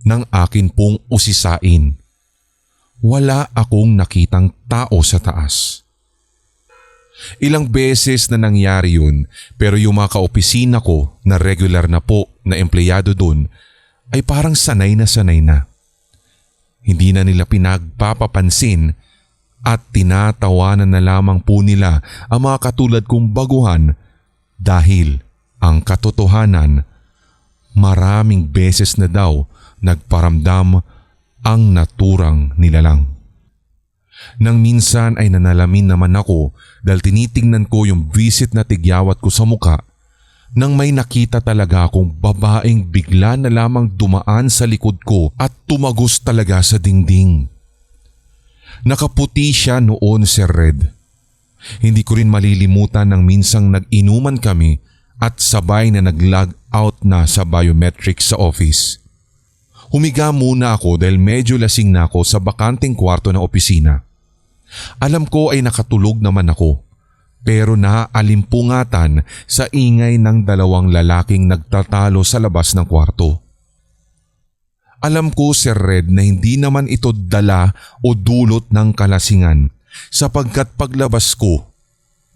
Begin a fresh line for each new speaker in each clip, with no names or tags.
ng akin pong usisain. Wala akong nakitang tao sa taas. Ilang beses na nangyari yun, pero yung mga kaopisina ko na regular na po na empleyado dun ay parang sanay na. Hindi na nila pinagpapapansin at tinatawanan na lamang po nila ang mga katulad kong baguhan dahil ang katotohanan, maraming beses na daw nagparamdam ang naturang nilalang. Nang minsan ay nanalamin naman ako dahil tinitingnan ko yung visit na tigyawat ko sa muka nang may nakita talaga akong babaeng bigla na lamang dumaan sa likod ko at tumagos talaga sa dingding. Nakaputi siya noon, Sir Red. Hindi ko rin malilimutan nang minsang nag-inuman kami at sabay na nag-log out na sa biometrics sa office. Humiga muna ako dahil medyo lasing na ako sa bakanting kwarto ng opisina. Alam ko ay nakatulog naman ako, pero naalimpungatan sa ingay ng dalawang lalaking nagtatalo sa labas ng kwarto. Alam ko, Sir Red, na hindi naman ito dala o dulot ng kalasingan sapagkat paglabas ko,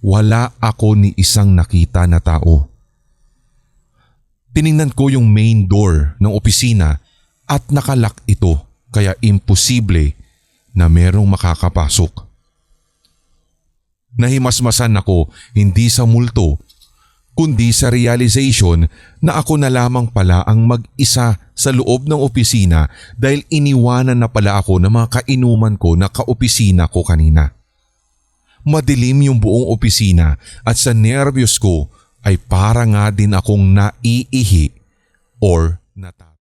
wala ako ni isang nakita na tao. Tiningnan ko yung main door ng opisina at nakalak ito kaya imposible na merong makakapasok. Nahimasmasan ako hindi sa multo kundi sa realization na ako na lamang pala ang mag-isa sa loob ng opisina dahil iniwanan na pala ako ng mga kainuman ko na kaopisina ko kanina. Madilim yung buong opisina at sa nervyos ko ay para nga din akong naiihi or nata.